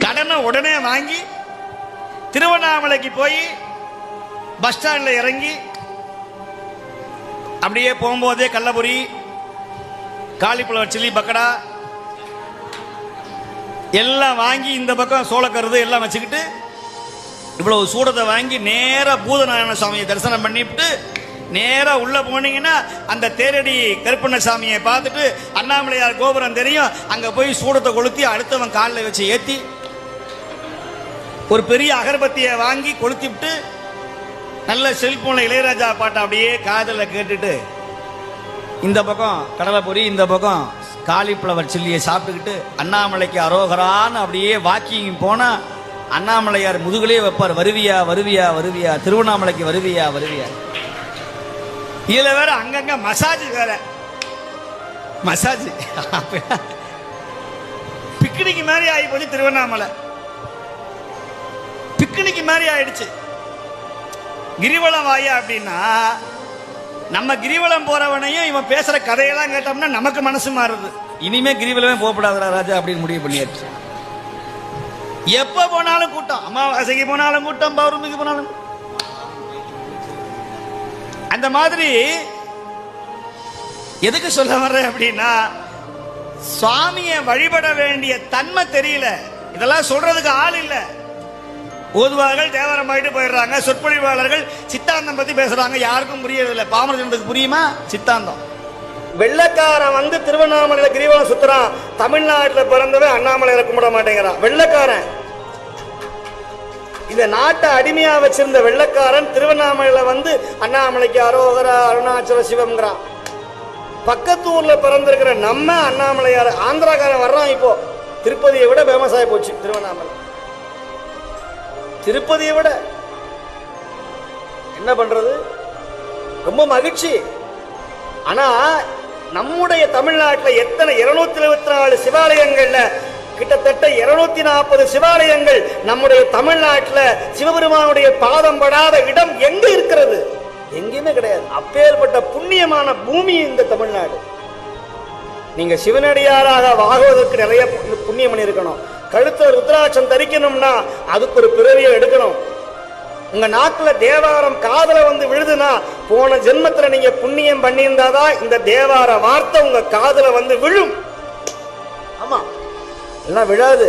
கடனை உடனே வாங்கி திருவண்ணாமலைக்கு போய் பஸ் ஸ்டாண்ட்ல இறங்கி அப்படியே போகும்போதே கல்லபுரி, காலிஃப்ளவர் சில்லி, பக்கடா எல்லாம் வாங்கி இந்த பக்கம் சோளக்கருது எல்லாம் வச்சுக்கிட்டு இவ்வளவு சூடத்தை வாங்கி நேரா பூதநாராயண சுவாமியை தரிசனம் பண்ணிவிட்டு நேரா உள்ள போனீங்கன்னா அந்த தேரடி கருப்பண்ணசாமியை பார்த்துட்டு அண்ணாமலையார் கோபுரம் தெரியும். அங்க போய் சூடத்தை கொளுத்தி அடுத்தவன் காலில் வச்சு ஏத்தி ஒரு பெரிய அகர்பத்தியை வாங்கி கொளுத்தி விட்டு நல்ல செல்போன்ல இளையராஜா பாட்டை அப்படியே காதல கேட்டுட்டு இந்த பக்கம் கடலைப்பொரி, இந்த பக்கம் காலிஃப்ளவர் சில்லியை சாப்பிட்டுக்கிட்டு அண்ணாமலைக்கு அரோகரான்னு அப்படியே வாக்கிங் போனா அண்ணாமலையார் முதுகுலே வைப்பார், வருவியா வருவியா வருவியா, திருவண்ணாமலைக்கு வருவியா வருவியா. இதுல வேற அங்கங்க மசாஜ் வேற, மசாஜ் பிக்னிக் மாதிரி ஆகி போச்சு. திருவண்ணாமலை பிக்னிக் மாதிரி ஆயிடுச்சு. கிரிவலம் வாயா அப்படின்னா நம்ம கிரிவலம் போறவனையும் இவன் பேசுற கதையெல்லாம் கேட்டோம்னா நமக்கு மனசு மாறுது. இனிமே கிரிவலமே போகப்படாதா ராஜா அப்படின்னு முடிவு பண்ணியாச்சு. எப்ப போனாலும் கூட்டம், அமாவாசைக்கு போனாலும் கூட்டம், பௌர்ணமிக்கு போனாலும். அந்த மாதிரி எதுக்கு சொல்ல வர்றேன் அப்படின்னா, சுவாமியை வழிபட வேண்டிய தன்மை தெரியல. இதெல்லாம் சொல்றதுக்கு ஆள் இல்ல. ஓதுவார்கள் தேவாரம் ஆயிட்டு போயிடுறாங்க, சொற்பொழிவாளர்கள் சித்தாந்தம் பத்தி பேசுறாங்க, யாருக்கும் புரியறதில்லை. பாமரனுக்கு புரியுமா சித்தாந்தம்? வெள்ளக்காரன் வந்து திருவண்ணாமலையில கிரிவலம் சுத்துறான், தமிழ்நாட்டில் பிறந்தவன் அண்ணாமலையில கும்பிட மாட்டேங்கிறான். வெள்ளக்காரன், இந்த நாட்டை அடிமையா வச்சிருந்த வெள்ளக்காரன் திருவண்ணாமலையில வந்து அண்ணாமலைக்கு அரோகரா அருணாச்சல சிவம்ங்கிறான். பக்கத்து ஊர்ல பிறந்திருக்கிற நம்ம அண்ணாமலையார் ஆந்திராக்காரன் வர்றான். இப்போ திருப்பதியை விட ஃபேமஸ் ஆகி போச்சு திருவண்ணாமலை. திருப்பதியை விட என்ன பண்றது, ரொம்ப மகிழ்ச்சி. ஆனா நம்முடைய தமிழ்நாட்டில் எத்தனை 224 சிவாலயங்கள்ல கிட்டத்தட்ட 240 சிவாலயங்கள் நம்முடைய தமிழ்நாட்டில் சிவபெருமானுடைய பாதம் படாத இடம் எங்க இருக்கிறது? எங்கேயுமே கிடையாது. அப்பேற்பட்ட புண்ணியமான பூமி இந்த தமிழ்நாடு. நீங்க சிவனடியாராக வாகுவதற்கு நிறைய புண்ணியம் பண்ணி இருக்கணும். கழுத்துல ருத்ராட்சம் தரிக்கணும்னா அதுக்கு ஒரு பிறவியை எடுக்கணும். உங்க நாக்குல தேவாரம் காதல வந்து விழுதுன்னா போன ஜென்மத்துல நீங்க புண்ணியம் பண்ணியிருந்தாதான் இந்த தேவார வார்த்தை உங்க காதல வந்து விழும். ஆமா, எல்லாம் விழாது.